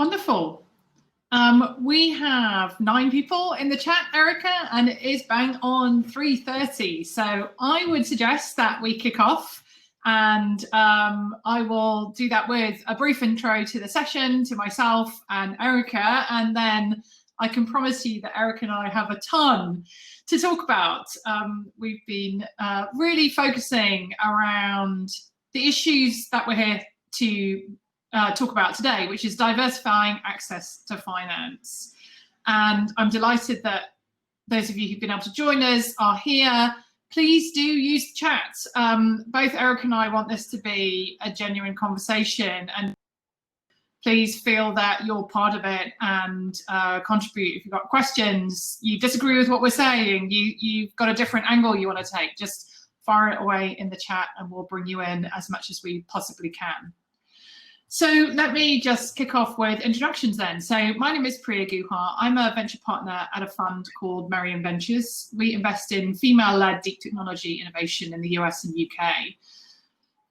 Wonderful. We have 9 people in the chat, Erika, and it is bang on 3:30. So I would suggest that we kick off, and I will do that with a brief intro to the session, to myself and Erika, and then I can promise you that Erika and I have a ton to talk about. We've been really focusing around the issues that we're here to talk about today, which is diversifying access to finance. And I'm delighted that those of you who've been able to join us are here. Please do use the chat. Both Erika and I want this to be a genuine conversation, and please feel that you're part of it and contribute. If you've got questions, you disagree with what we're saying, you've got a different angle you want to take, just fire it away in the chat and we'll bring you in as much as we possibly can. So let me just kick off with introductions then. So my name is Priya Guha. I'm a venture partner at a fund called Merian Ventures. We invest in female-led deep technology innovation in the US and UK.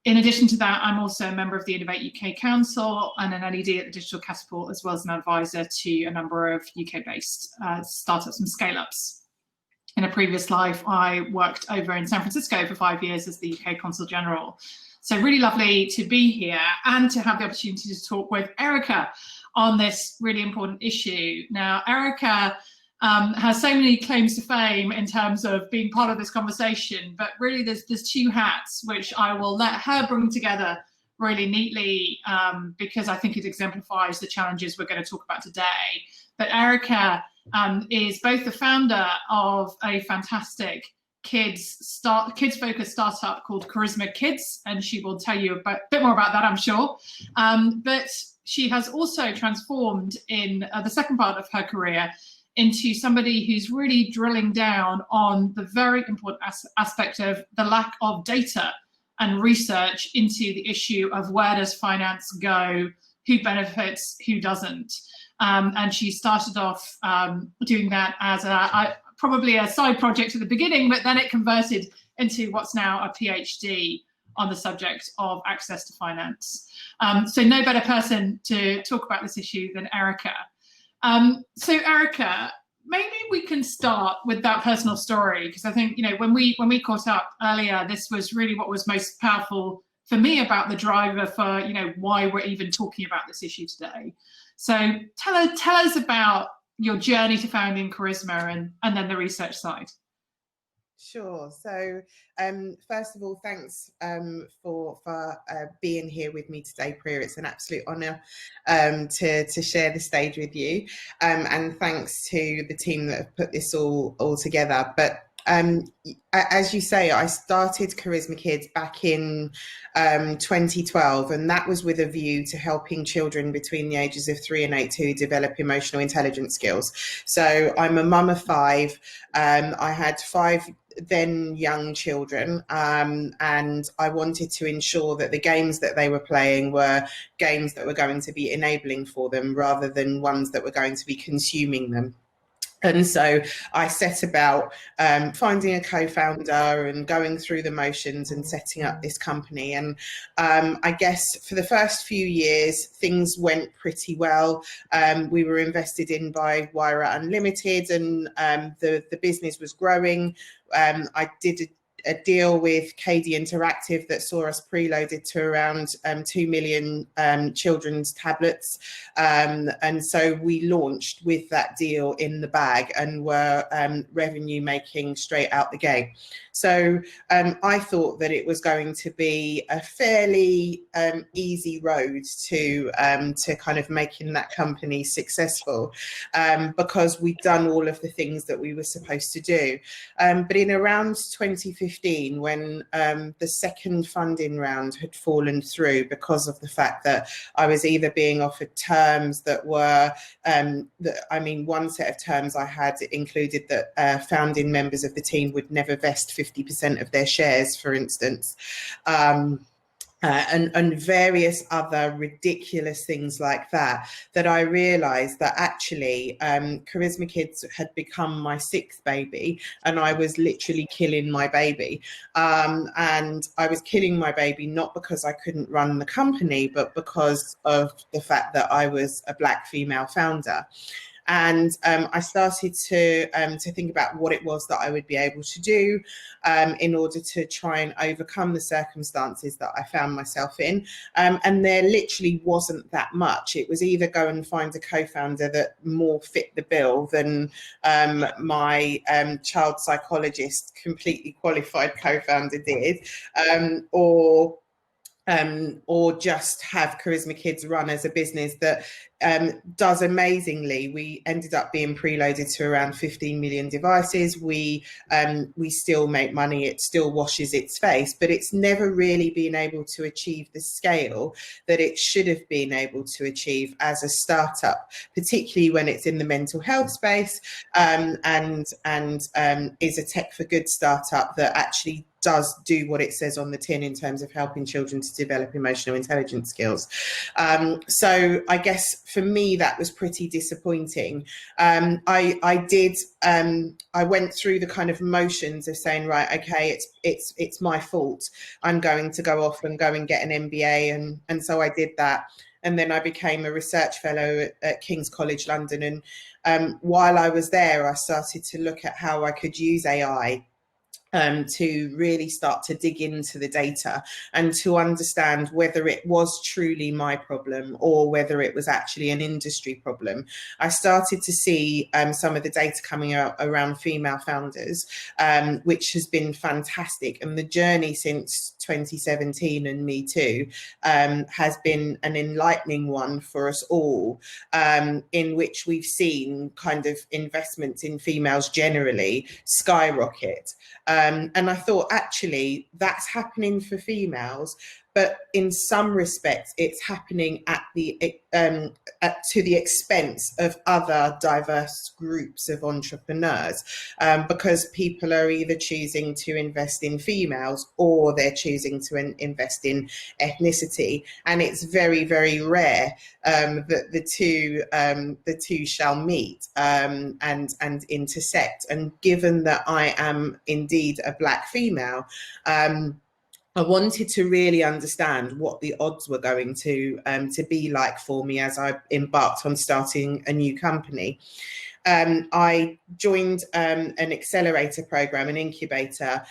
In addition to that, I'm also a member of the Innovate UK Council and an LED at the Digital Catapult, as well as an advisor to a number of UK-based startups and scale-ups. In a previous life, I worked over in San Francisco for 5 years as the UK Consul General. So really lovely to be here and to have the opportunity to talk with Erika on this really important issue. Now, Erika has so many claims to fame in terms of being part of this conversation, but really there's 2 hats which I will let her bring together really neatly because I think it exemplifies the challenges we're going to talk about today. But Erika is both the founder of a fantastic kids-focused startup called Charisma Kids, and she will tell you a bit more about that, I'm sure. But she has also transformed in the second part of her career into somebody who's really drilling down on the very important aspect of the lack of data and research into the issue of where does finance go, who benefits, who doesn't. And she started off doing that as probably a side project at the beginning, but then it converted into what's now a PhD on the subject of access to finance. So no better person to talk about this issue than Erika. So Erika, maybe we can start with that personal story, because I think, when we caught up earlier, this was really what was most powerful for me about the driver for, why we're even talking about this issue today. So tell us about your journey to founding Charisma and then the research side. Sure. So first of all, thanks for being here with me today, Priya. It's an absolute honour to share the stage with you, and thanks to the team that have put this all together. But as you say, I started Charisma Kids back in 2012, and that was with a view to helping children between the ages of 3 and 8 to develop emotional intelligence skills. So I'm a mum of 5. I had 5 then young children, and I wanted to ensure that the games that they were playing were games that were going to be enabling for them rather than ones that were going to be consuming them. And so I set about finding a co-founder and going through the motions and setting up this company. And I guess for the first few years, things went pretty well. We were invested in by Wira Unlimited, and the business was growing. I did a deal with KD Interactive that saw us preloaded to around 2 million children's tablets. And so we launched with that deal in the bag and were revenue making straight out the gate. So I thought that it was going to be a fairly easy road to kind of making that company successful, because we'd done all of the things that we were supposed to do. But in around 2015, when the second funding round had fallen through because of the fact that I was either being offered terms that were, one set of terms I had included that founding members of the team would never vest 50% of their shares, for instance. and various other ridiculous things like that, that I realised that actually Charisma Kids had become my 6th baby, and I was literally killing my baby. And I was killing my baby not because I couldn't run the company, but because of the fact that I was a Black female founder. And I started to think about what it was that I would be able to do in order to try and overcome the circumstances that I found myself in. And there literally wasn't that much. It was either go and find a co-founder that more fit the bill than my child psychologist, completely qualified co-founder did, or just have Charisma Kids run as a business that does amazingly. We ended up being preloaded to around 15 million devices. We still make money. It still washes its face, but it's never really been able to achieve the scale that it should have been able to achieve as a startup, particularly when it's in the mental health space, and is a tech for good startup that actually does do what it says on the tin in terms of helping children to develop emotional intelligence skills. So I guess for me, that was pretty disappointing. I went through the kind of motions of saying, right, okay, it's my fault. I'm going to go off and go and get an MBA. And so I did that. And then I became a research fellow at King's College London. And while I was there, I started to look at how I could use AI to really start to dig into the data and to understand whether it was truly my problem or whether it was actually an industry problem. I started to see some of the data coming out around female founders, which has been fantastic. And the journey since 2017 and Me Too has been an enlightening one for us all, in which we've seen kind of investments in females generally skyrocket. And I thought, actually, that's happening for females, but in some respects, it's happening at to the expense of other diverse groups of entrepreneurs, because people are either choosing to invest in females or they're choosing to invest in ethnicity, and it's very, very rare that the two shall meet and intersect. And given that I am indeed a Black female, I wanted to really understand what the odds were going to be like for me as I embarked on starting a new company. I joined an accelerator program, an incubator,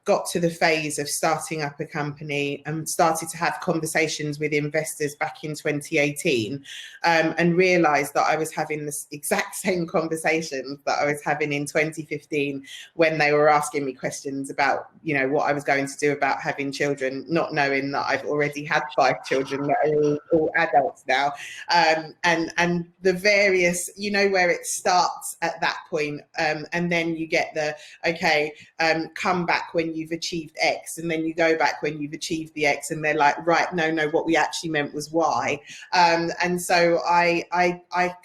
got to the phase of starting up a company and started to have conversations with investors back in 2018, and realised that I was having this exact same conversations that I was having in 2015 when they were asking me questions about, you know, what I was going to do about having children, not knowing that I've already had 5 children that are all adults now, and the various, you know, where it starts at that point, and then you get the, okay, come back when you've achieved X, and then you go back when you've achieved the X, and they're like, right, no, what we actually meant was Y. And so I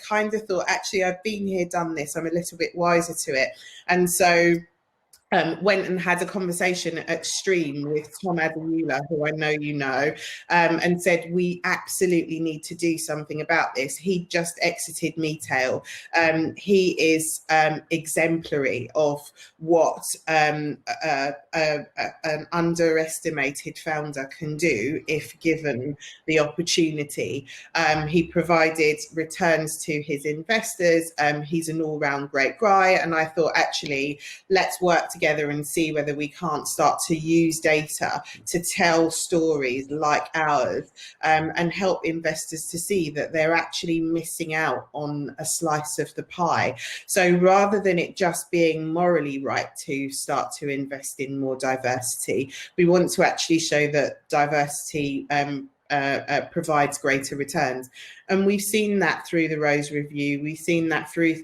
kind of thought, actually, I've been here, done this, I'm a little bit wiser to it. And so went and had a conversation at Stream with Tom Adamula, who I know you know, and said, we absolutely need to do something about this. He just exited Metail. He is exemplary of what an underestimated founder can do if given the opportunity. He provided returns to his investors. He's an all-round great guy. And I thought, actually, let's work together and see whether we can't start to use data to tell stories like ours, and help investors to see that they're actually missing out on a slice of the pie. So rather than it just being morally right to start to invest in more diversity, we want to actually show that diversity provides greater returns. And we've seen that through the Rose Review. We've seen that through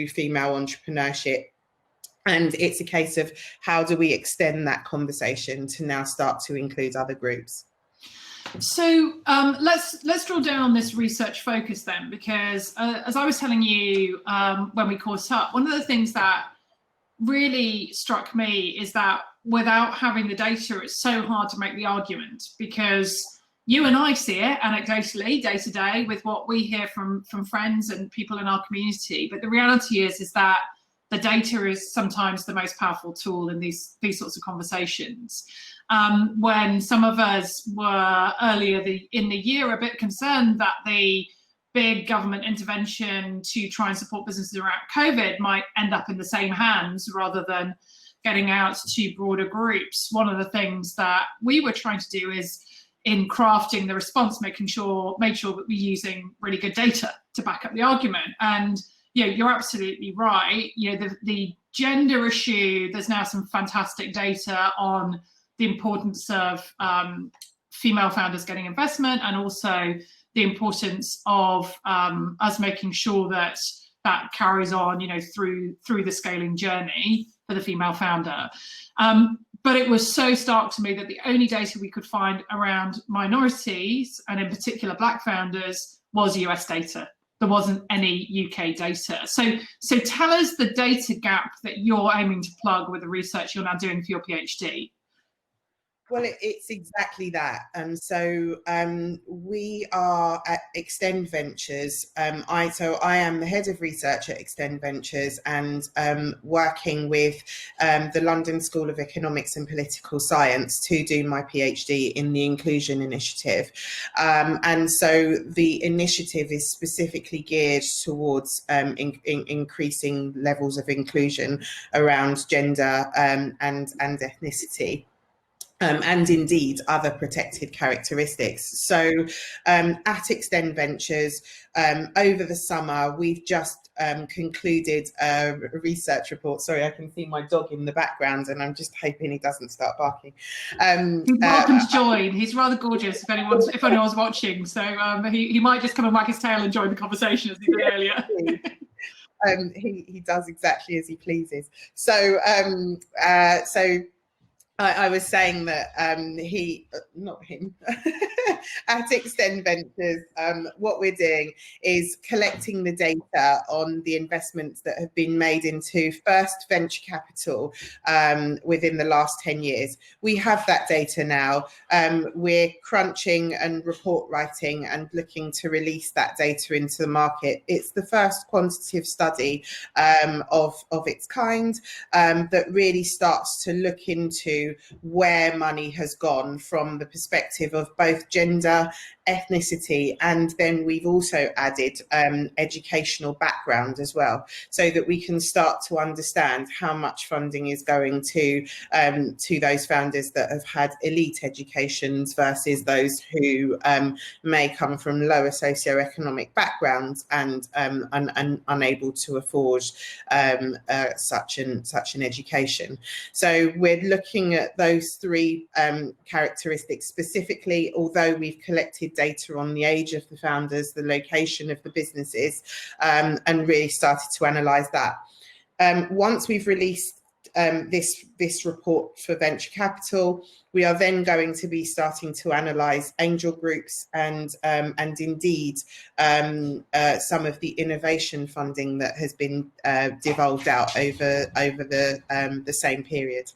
female entrepreneurship. And it's a case of how do we extend that conversation to now start to include other groups. So let's drill down on this research focus then, because as I was telling you when we caught up, one of the things that really struck me is that without having the data, it's so hard to make the argument, because you and I see it anecdotally day to day with what we hear from friends and people in our community. But the reality is that the data is sometimes the most powerful tool in these sorts of conversations. When some of us were earlier in the year a bit concerned that the big government intervention to try and support businesses around COVID might end up in the same hands rather than getting out to broader groups, one of the things that we were trying to do is, in crafting the response, make sure that we're using really good data to back up the argument. And you're absolutely right. The gender issue, there's now some fantastic data on the importance of female founders getting investment, and also the importance of us making sure that carries on, through the scaling journey for the female founder. But it was so stark to me that the only data we could find around minorities, and in particular Black founders, was US data. There wasn't any UK data. So tell us the data gap that you're aiming to plug with the research you're now doing for your PhD. Well, it's exactly that. So we are at Extend Ventures. I am the head of research at Extend Ventures, and working with the London School of Economics and Political Science to do my PhD in the Inclusion Initiative. And so the initiative is specifically geared towards increasing levels of inclusion around gender and ethnicity. And indeed other protected characteristics. So at Extend Ventures, over the summer, we've just concluded a research report. Sorry, I can see my dog in the background, and I'm just hoping he doesn't start barking. He's welcome to join. He's rather gorgeous if anyone's watching. So he might just come and wag his tail and join the conversation, as he did earlier. He does exactly as he pleases. So I was saying that not him, at Extend Ventures, what we're doing is collecting the data on the investments that have been made into first venture capital within the last 10 years. We have that data now. We're crunching and report writing and looking to release that data into the market. It's the first quantitative study of its kind that really starts to look into where money has gone from the perspective of both gender, ethnicity, and then we've also added educational background as well, so that we can start to understand how much funding is going to those founders that have had elite educations versus those who may come from lower socioeconomic backgrounds and unable to afford such an education. So we're looking at those three characteristics specifically, although we've collected data on the age of the founders, the location of the businesses, and really started to analyse that. Once we've released this report for venture capital, we are then going to be starting to analyse angel groups and indeed some of the innovation funding that has been devolved out over the same period.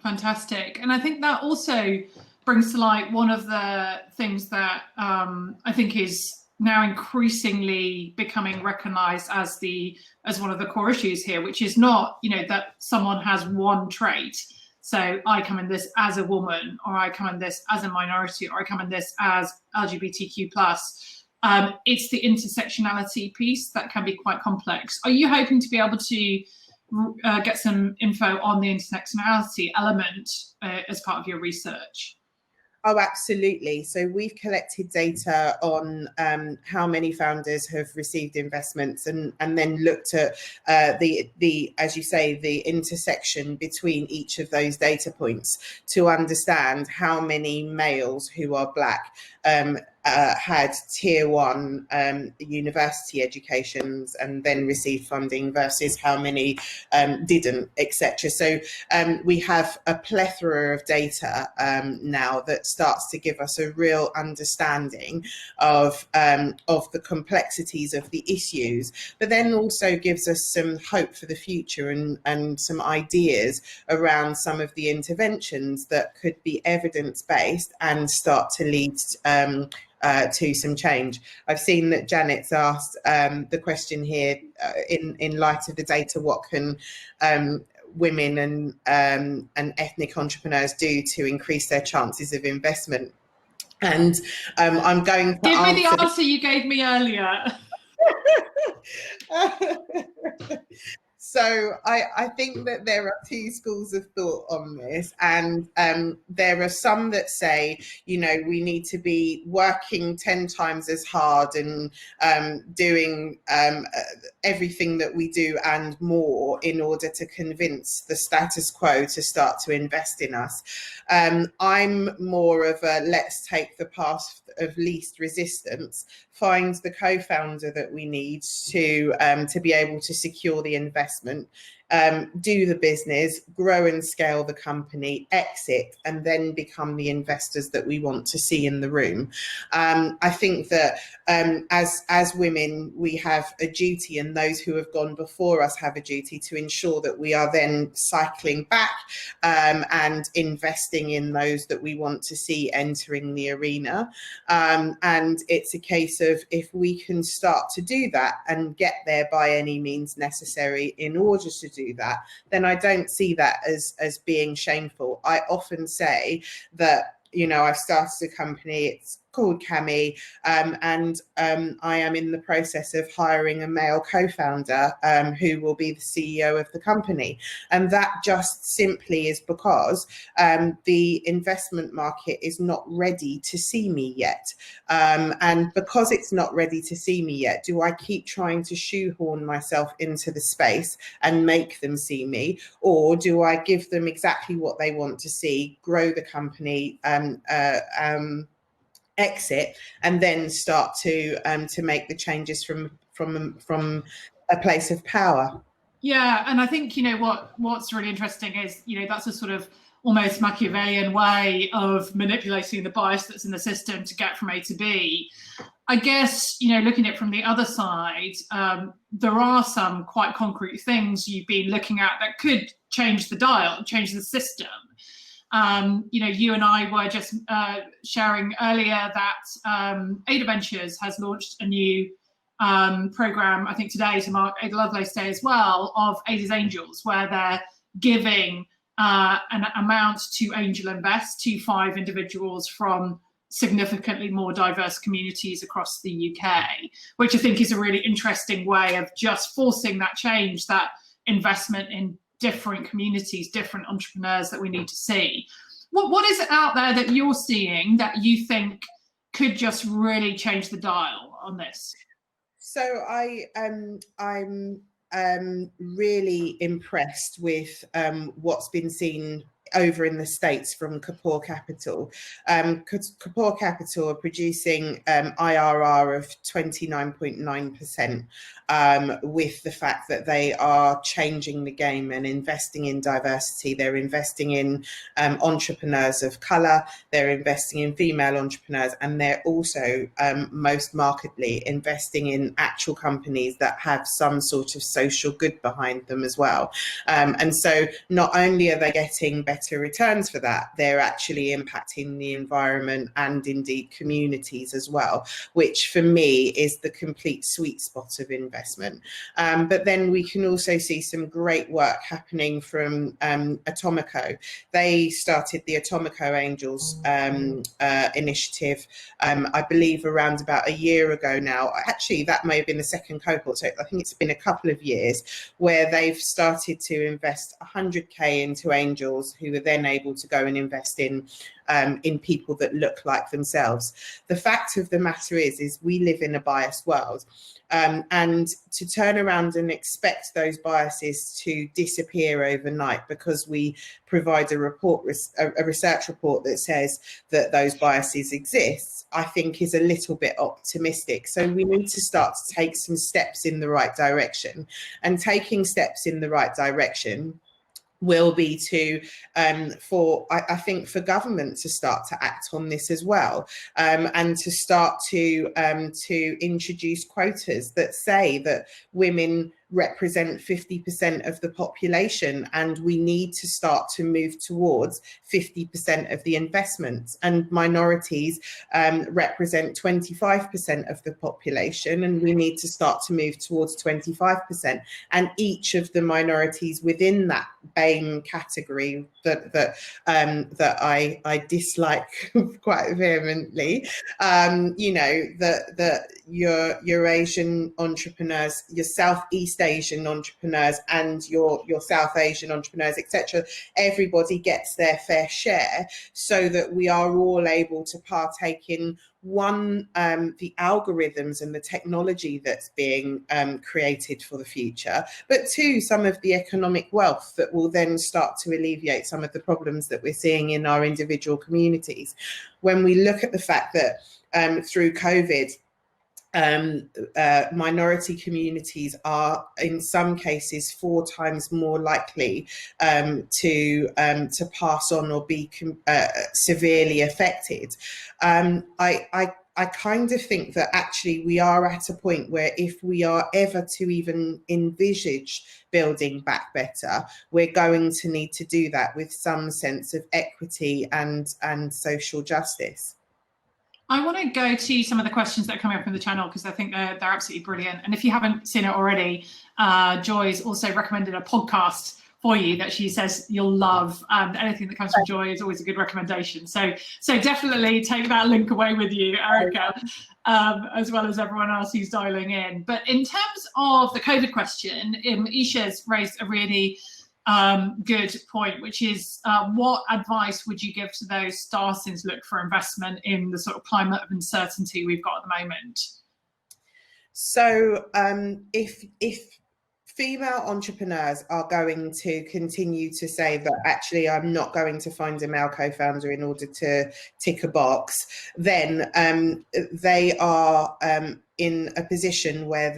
Fantastic. And I think that also brings to light one of the things that I think is now increasingly becoming recognised as one of the core issues here, which is not, that someone has one trait. So I come in this as a woman, or I come in this as a minority, or I come in this as LGBTQ+. It's the intersectionality piece that can be quite complex. Are you hoping to be able to get some info on the intersectionality element as part of your research? Oh, absolutely. So we've collected data on how many founders have received investments, and then looked at the as you say, the intersection between each of those data points to understand how many males who are Black had tier one university educations and then received funding versus how many didn't, etc. So we have a plethora of data now that starts to give us a real understanding of the complexities of the issues, but then also gives us some hope for the future and some ideas around some of the interventions that could be evidence-based and start to lead to some change. I've seen that Janet's asked the question here in light of the data, what can women and ethnic entrepreneurs do to increase their chances of investment? And I'm going to give me the answer you gave me earlier. So I think that there are two schools of thought on this, and there are some that say, you know, we need to be working 10 times as hard and doing everything that we do and more in order to convince the status quo to start to invest in us. I'm more of a let's take the path of least resistance, find the co-founder that we need to be able to secure the investment, do the business, grow and scale the company, exit, and then become the investors that we want to see in the room. I think that as women, we have a duty, and those who have gone before us have a duty to ensure that we are then cycling back and investing in those that we want to see entering the arena. And it's a case of, if we can start to do that and get there by any means necessary in order to do that, then I don't see that as being shameful. I often say that, you know, I've started a company, it's called Cami, and I am in the process of hiring a male co-founder who will be the CEO of the company. And that just simply is because the investment market is not ready to see me yet. And because it's not ready to see me yet, do I keep trying to shoehorn myself into the space and make them see me? Or do I give them exactly what they want to see, grow the company, exit, and then start to make the changes from a place of power? Yeah, and I think, you know, what's really interesting is, you know, that's a sort of almost Machiavellian way of manipulating the bias that's in the system to get from A to B. I guess, you know, looking at it from the other side, there are some quite concrete things you've been looking at that could change the dial, change the system. You know, you and I were just sharing earlier that Ada Ventures has launched a new program, I think today, to mark Ada Lovelace Day as well, of Ada's Angels, where they're giving an amount to angel invest to 5 individuals from significantly more diverse communities across the UK, which I think is a really interesting way of just forcing that change, that investment in different communities, different entrepreneurs that we need to see. What is it out there that you're seeing that you think could just really change the dial on this? So I'm really impressed with what's been seen over in the States from Kapoor Capital. Kapoor Capital are producing IRR of 29.9% with the fact that they are changing the game and investing in diversity. They're investing in entrepreneurs of colour, they're investing in female entrepreneurs, and they're also most markedly investing in actual companies that have some sort of social good behind them as well. And so not only are they getting better returns for that, they're actually impacting the environment and indeed communities as well, which for me is the complete sweet spot of investment. But then we can also see some great work happening from Atomico. They started the Atomico Angels initiative, I believe around about a year ago now. Actually, that may have been the second cohort, so I think it's been a couple of years, where they've started to invest 100k into angels who who are then able to go and invest in people that look like themselves. The fact of the matter is we live in a biased world. And to turn around and expect those biases to disappear overnight because we provide a research report that says that those biases exist, I think is a little bit optimistic. So we need to start to take some steps in the right direction, and taking steps in the right direction will be to I think for government to start to act on this as well, and to start to introduce quotas that say that women represent 50% of the population, and we need to start to move towards 50% of the investments, and minorities represent 25% of the population, and we need to start to move towards 25%, and each of the minorities within that BAME category that I dislike quite vehemently, you know, that your Asian entrepreneurs, your Southeast Asian entrepreneurs, and your South Asian entrepreneurs, etc. Everybody gets their fair share, so that we are all able to partake in one, the algorithms and the technology that's being created for the future, but two, some of the economic wealth that will then start to alleviate some of the problems that we're seeing in our individual communities. When we look at the fact that through COVID, minority communities are in some cases 4 times more likely to pass on or be severely affected. I kind of think that actually we are at a point where if we are ever to even envisage building back better, we're going to need to do that with some sense of equity and social justice. I want to go to some of the questions that are coming up in the channel because I think they're absolutely brilliant. And if you haven't seen it already, Joy's also recommended a podcast for you that she says you'll love. Anything that comes from Joy is always a good recommendation. So definitely take that link away with you, Erika, as well as everyone else who's dialing in. But in terms of the COVID question, Isha's raised a really good point, which is what advice would you give to those starting to look for investment in the sort of climate of uncertainty we've got at the moment? So if female entrepreneurs are going to continue to say that actually I'm not going to find a male co-founder in order to tick a box, then they are in a position where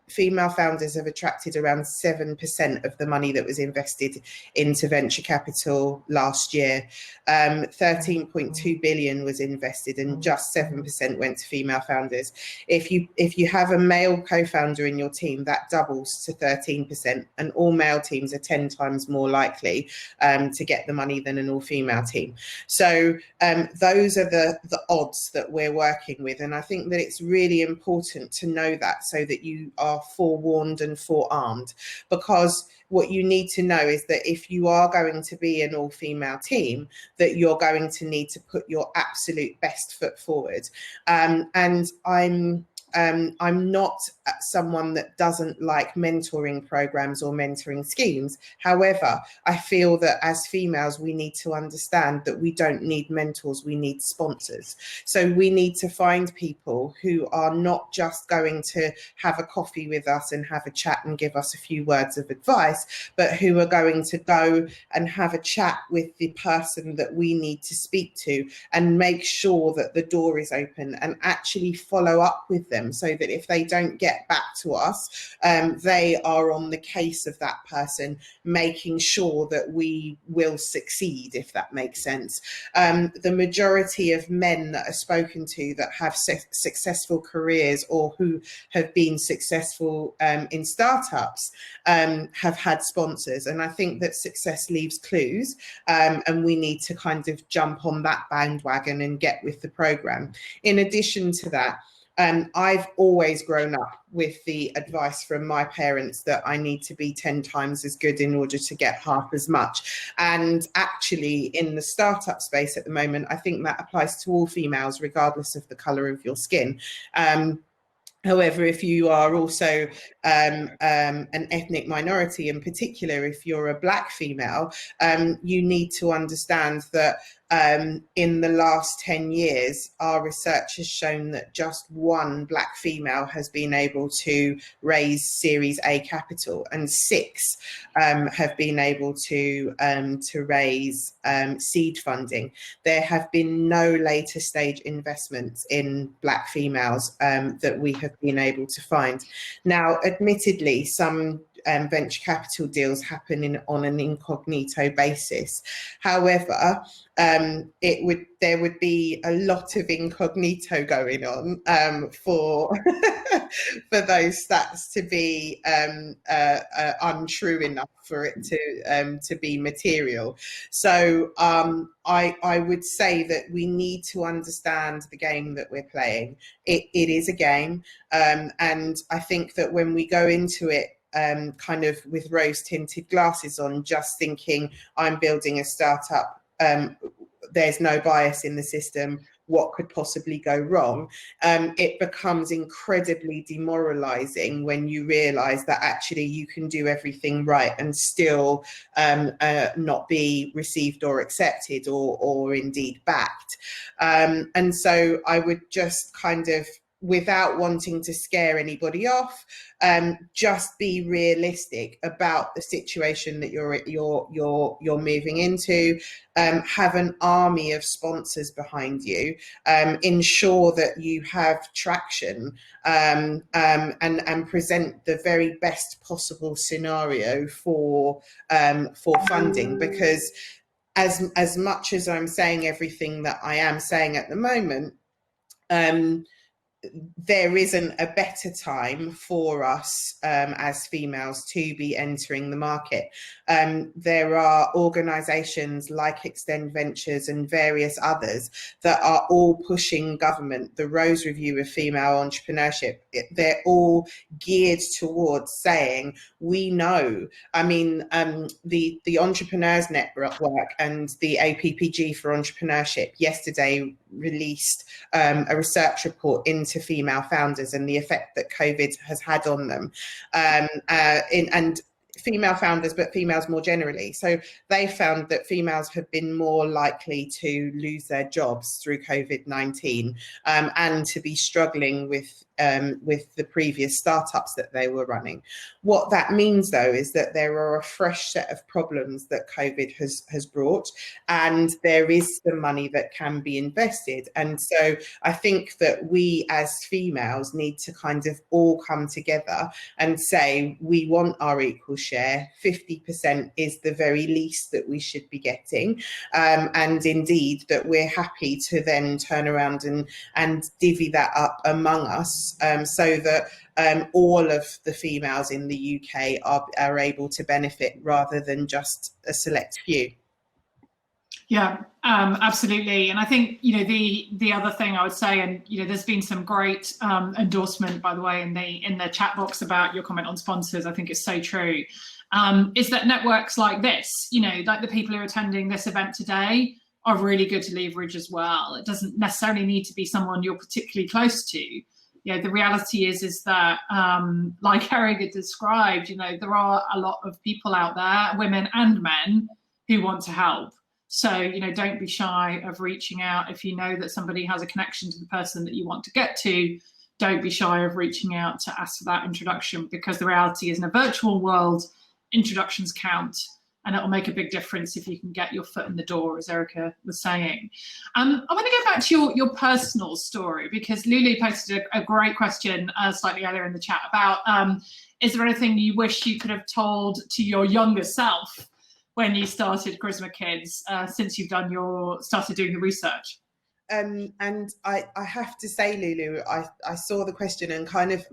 female founders have attracted around 7% of the money that was invested into venture capital last year. 13.2 billion was invested and just 7% went to female founders. If you have a male co-founder in your team, that doubles to 13%, and all male teams are 10 times more likely to get the money than an all-female team. So those are the odds that we're working with, and I think that it's really important to know that, so that you are forewarned and forearmed, because what you need to know is that if you are going to be an all-female team, that you're going to need to put your absolute best foot forward. And I'm not someone that doesn't like mentoring programs or mentoring schemes. However, I feel that as females, we need to understand that we don't need mentors, we need sponsors. So we need to find people who are not just going to have a coffee with us and have a chat and give us a few words of advice, but who are going to go and have a chat with the person that we need to speak to and make sure that the door is open, and actually follow up with them, so that if they don't get back to us, they are on the case of that person, making sure that we will succeed, if that makes sense. The majority of men that are spoken to that have successful careers or who have been successful in startups have had sponsors, and I think that success leaves clues, and we need to kind of jump on that bandwagon and get with the program. In addition to that, I've always grown up with the advice from my parents that I need to be 10 times as good in order to get half as much. And actually, in the startup space at the moment, I think that applies to all females, regardless of the colour of your skin. However, if you are also an ethnic minority, in particular, if you're a Black female, you need to understand that in the last 10 years, our research has shown that just one Black female has been able to raise Series A capital, and 6 have been able to raise seed funding. There have been no later stage investments in Black females that we have been able to find. Now, admittedly, some venture capital deals happen on an incognito basis. However, there would be a lot of incognito going on for for those stats to be untrue enough for it to be material. So I would say that we need to understand the game that we're playing. It is a game, and I think that when we go into it kind of with rose-tinted glasses on, just thinking I'm building a startup, there's no bias in the system, what could possibly go wrong, it becomes incredibly demoralizing when you realize that actually you can do everything right and still not be received or accepted or indeed backed. And so I would just kind of, without wanting to scare anybody off, just be realistic about the situation that you're moving into. Have an army of sponsors behind you. Ensure that you have traction, and present the very best possible scenario for funding. Because as much as I'm saying everything that I am saying at the moment, there isn't a better time for us as females to be entering the market. There are organisations like Extend Ventures and various others that are all pushing government, the Rose Review of Female Entrepreneurship. They're all geared towards saying, we know, I mean, the Entrepreneurs Network and the APPG for Entrepreneurship yesterday released a research report into female founders and the effect that COVID has had on them, and female founders, but females more generally. So they found that females have been more likely to lose their jobs through COVID-19, and to be struggling with the previous startups that they were running. What that means, though, is that there are a fresh set of problems that COVID has brought, and there is some money that can be invested. And so I think that we as females need to kind of all come together and say, we want our equal share. 50% is the very least that we should be getting, and indeed that we're happy to then turn around and divvy that up among us, so that all of the females in the UK are able to benefit rather than just a select few. Yeah, absolutely. And I think, you know, the other thing I would say, and, you know, there's been some great endorsement, by the way, in the chat box about your comment on sponsors. I think it's so true. Is that networks like this, you know, like the people who are attending this event today, are really good to leverage as well. It doesn't necessarily need to be someone you're particularly close to. You know, the reality is that, like Erika described, you know, there are a lot of people out there, women and men, who want to help. So, you know, don't be shy of reaching out. If you know that somebody has a connection to the person that you want to get to, don't be shy of reaching out to ask for that introduction, because the reality is, in a virtual world, introductions count. And it'll make a big difference if you can get your foot in the door, as Erika was saying. I want to go back to your personal story, because Lulu posted a great question slightly earlier in the chat about, is there anything you wish you could have told to your younger self when you started Charisma Kids, since you've started doing the research? And I have to say, Lulu, I saw the question and kind of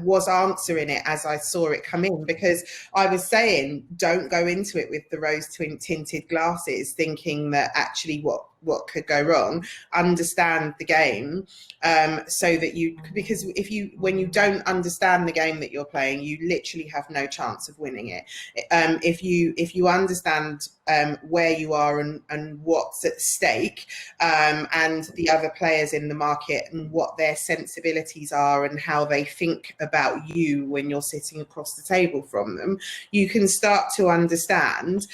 was answering it as I saw it come in, because I was saying, don't go into it with the rose tinted glasses, thinking that actually what could go wrong, understand the game, so that because when you don't understand the game that you're playing, you literally have no chance of winning it. If you understand where you are and what's at stake, and the other players in the market and what their sensibilities are and how they think about you when you're sitting across the table from them, you can start to understand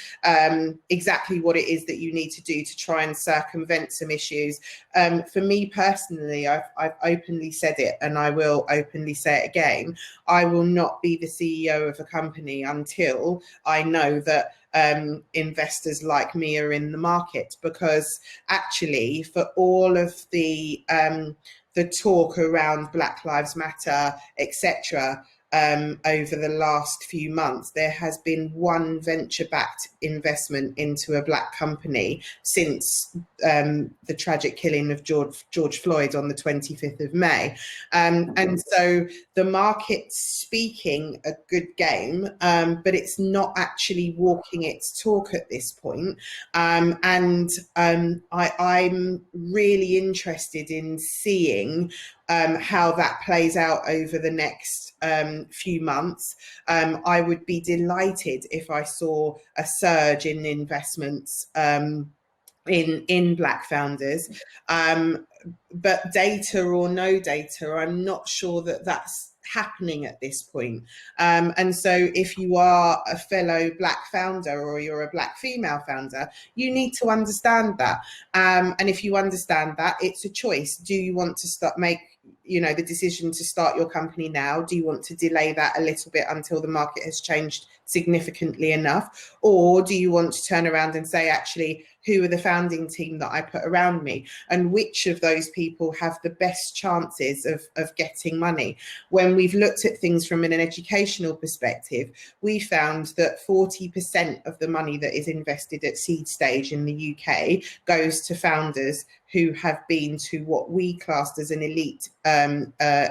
exactly what it is that you need to do to try and circumvent some issues. For me personally, I've openly said it, and I will openly say it again. I will not be the CEO of a company until I know that investors like me are in the market, because actually, for all of the talk around Black Lives Matter, etc., over the last few months, there has been one venture-backed investment into a Black company since the tragic killing of George Floyd on the 25th of May. And so the market's speaking a good game, but it's not actually walking its talk at this point. I'm really interested in seeing how that plays out over the next few months. I would be delighted if I saw a surge in investments in Black founders, but data or no data, I'm not sure that that's happening at this point. And so if you are a fellow Black founder or you're a Black female founder, you need to understand that. And if you understand that, it's a choice. Do you want to make the decision to start your company now? Do you want to delay that a little bit until the market has changed significantly enough? Or do you want to turn around and say, actually, who are the founding team that I put around me, and which of those people have the best chances of getting money? When we've looked at things from an educational perspective, we found that 40% of the money that is invested at seed stage in the UK goes to founders who have been to what we classed as an elite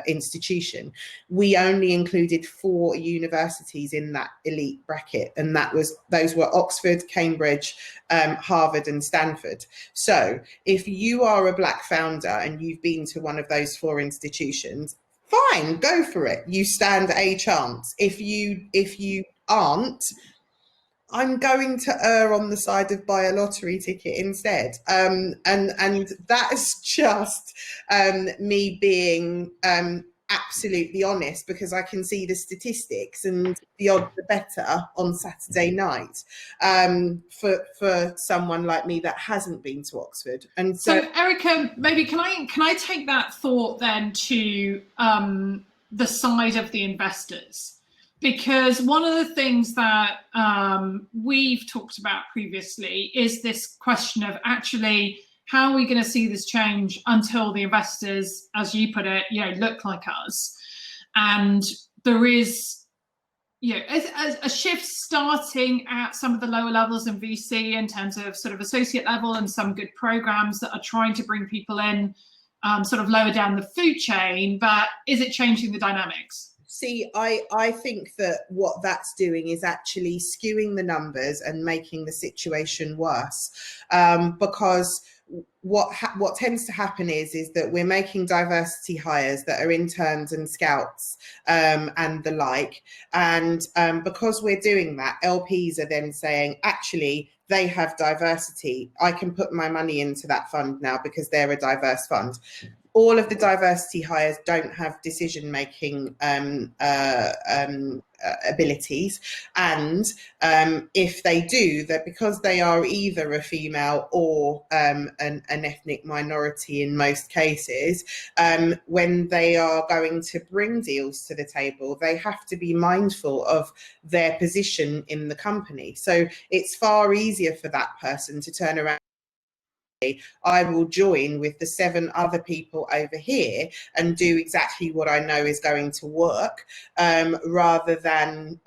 institution. We only included 4 universities in that elite bracket, and those were Oxford, Cambridge, Harvard and Stanford. So if you are a Black founder and you've been to one of those 4 institutions, fine, go for it. You stand a chance. If you aren't, I'm going to err on the side of buy a lottery ticket instead. And that's just me being absolutely honest, because I can see the statistics, and the odds are better on Saturday night for someone like me that hasn't been to Oxford. And so Erika, maybe can I take that thought then to the side of the investors? Because one of the things that we've talked about previously is this question of actually, how are we going to see this change until the investors, as you put it, look like us? And there is, a shift starting at some of the lower levels in VC in terms of sort of associate level, and some good programs that are trying to bring people in sort of lower down the food chain. But is it changing the dynamics? See, I think that what that's doing is actually skewing the numbers and making the situation worse, because what tends to happen is that we're making diversity hires that are interns and scouts and the like, and because we're doing that, LPs are then saying, actually, they have diversity, I can put my money into that fund now because they're a diverse fund. All of the diversity hires don't have decision-making abilities, and if they do, that because they are either a female or an ethnic minority in most cases, when they are going to bring deals to the table, they have to be mindful of their position in the company. So it's far easier for that person to turn around, I will join with the 7 other people over here and do exactly what I know is going to work, rather than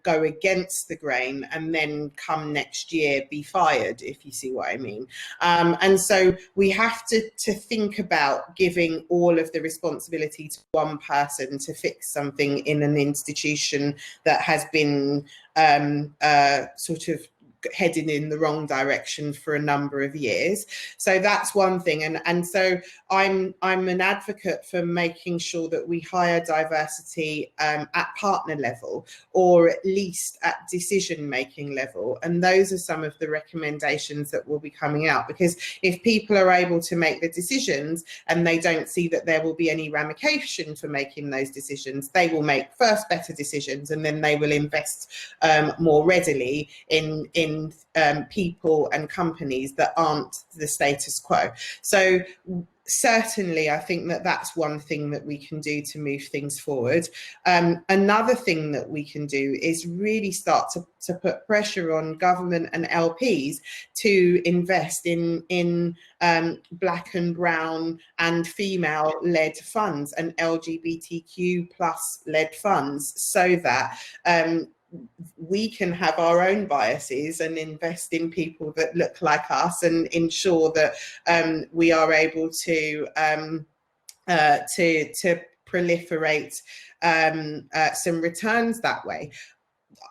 go against the grain and then come next year be fired, if you see what I mean. And so we have to think about giving all of the responsibility to one person to fix something in an institution that has been sort of heading in the wrong direction for a number of years. So that's one thing. And so I'm an advocate for making sure that we hire diversity at partner level, or at least at decision-making level. And those are some of the recommendations that will be coming out, because if people are able to make the decisions and they don't see that there will be any ramification for making those decisions, they will make first better decisions, and then they will invest more readily in people and companies that aren't the status quo. So certainly, I think that that's one thing that we can do to move things forward. Another thing that we can do is really start to put pressure on government and LPs to invest in Black and brown and female-led funds and LGBTQ plus led funds, so that we can have our own biases and invest in people that look like us, and ensure that we are able to proliferate some returns that way.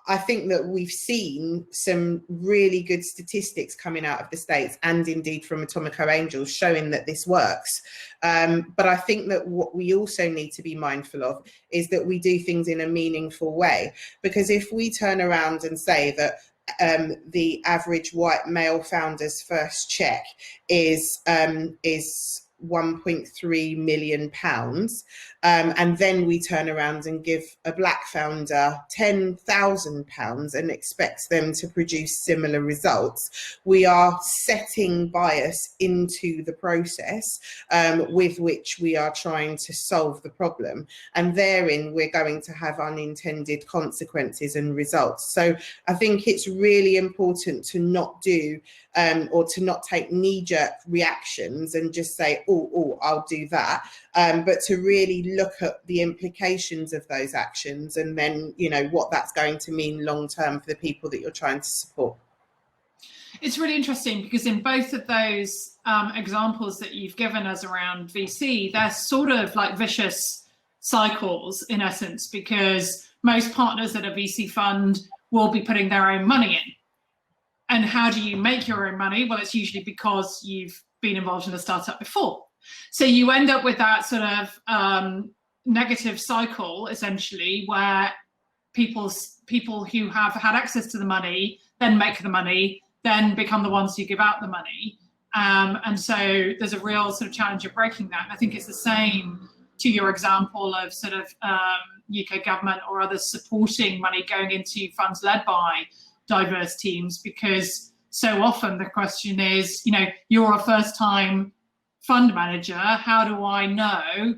I think that we've seen some really good statistics coming out of the States, and indeed from Atomico Angels, showing that this works. But I think that what we also need to be mindful of is that we do things in a meaningful way. Because if we turn around and say that the average white male founder's first check is £1.3 million, and then we turn around and give a Black founder £10,000 and expect them to produce similar results, we are setting bias into the process with which we are trying to solve the problem, and therein we're going to have unintended consequences and results. So I think it's really important to not do or to not take knee-jerk reactions and just say, oh, I'll do that, but to really look at the implications of those actions, and then, you know, what that's going to mean long-term for the people that you're trying to support. It's really interesting, because in both of those examples that you've given us around VC, they're sort of like vicious cycles in essence, because most partners at a VC fund will be putting their own money in. And how do you make your own money? Well, it's usually because you've been involved in a startup before. So you end up with that sort of negative cycle, essentially, where people who have had access to the money then make the money, then become the ones who give out the money. And so there's a real sort of challenge of breaking that. And I think it's the same to your example of sort of UK government or others supporting money going into funds led by diverse teams, because so often the question is, you know, you're a first-time fund manager, how do I know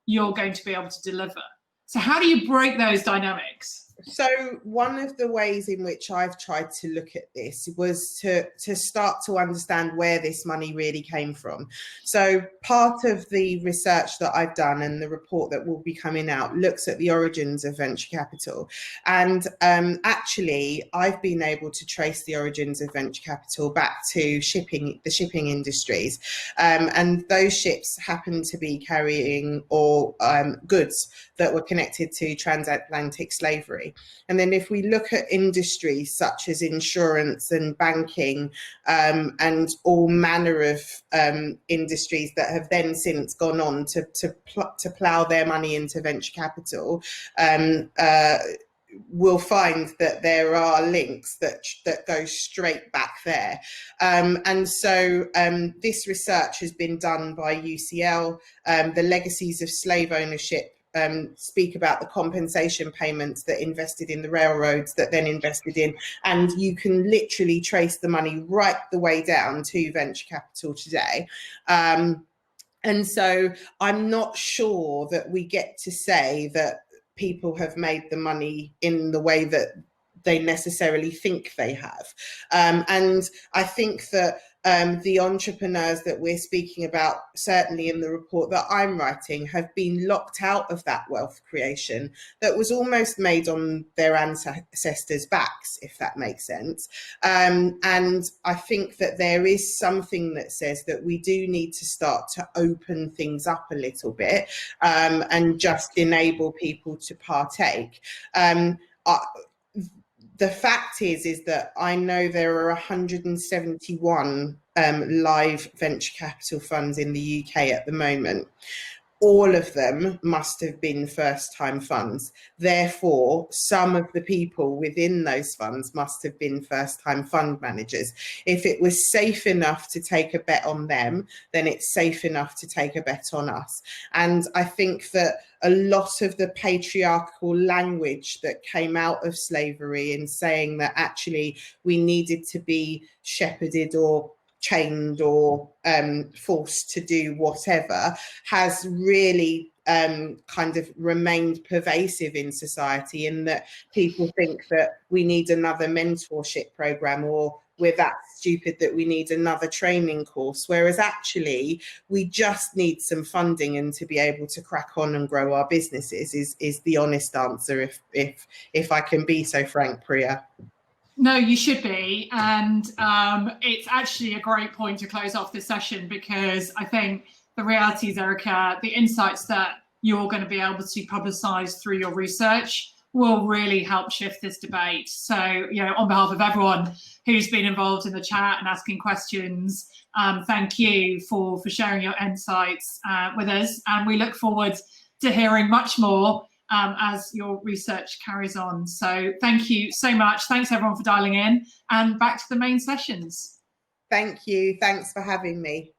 you're going to be able to deliver? So how do you break those dynamics? So one of the ways in which I've tried to look at this was to start to understand where this money really came from. So part of the research that I've done, and the report that will be coming out, looks at the origins of venture capital. And actually, I've been able to trace the origins of venture capital back to the shipping industries. And those ships happen to be carrying goods that were connected to transatlantic slavery. And then if we look at industries such as insurance and banking, and all manner of industries that have then since gone on to plough their money into venture capital, we'll find that there are links that go straight back there. And so this research has been done by UCL. The legacies of slave ownership speak about the compensation payments that invested in the railroads that then invested in, and you can literally trace the money right the way down to venture capital today. And so I'm not sure that we get to say that people have made the money in the way that they necessarily think they have. And I think that the entrepreneurs that we're speaking about, certainly in the report that I'm writing, have been locked out of that wealth creation that was almost made on their ancestors' backs, if that makes sense. And I think that there is something that says that we do need to start to open things up a little bit, and just enable people to partake. the fact is that I know there are 171 live venture capital funds in the UK at the moment. All of them must have been first-time funds. Therefore, some of the people within those funds must have been first-time fund managers. If it was safe enough to take a bet on them, then it's safe enough to take a bet on us. And I think that a lot of the patriarchal language that came out of slavery in saying that actually we needed to be shepherded or chained or forced to do whatever has really kind of remained pervasive in society, in that people think that we need another mentorship program, or we're that stupid that we need another training course, whereas actually we just need some funding and to be able to crack on and grow our businesses is the honest answer, if I can be so frank, Priya. No, you should be. And it's actually a great point to close off this session, because I think the reality is, Erika, the insights that you're going to be able to publicise through your research will really help shift this debate. So, on behalf of everyone who's been involved in the chat and asking questions, thank you for sharing your insights with us. And we look forward to hearing much more as your research carries on. So thank you so much. Thanks everyone for dialing in, and back to the main sessions. Thank you. Thanks for having me.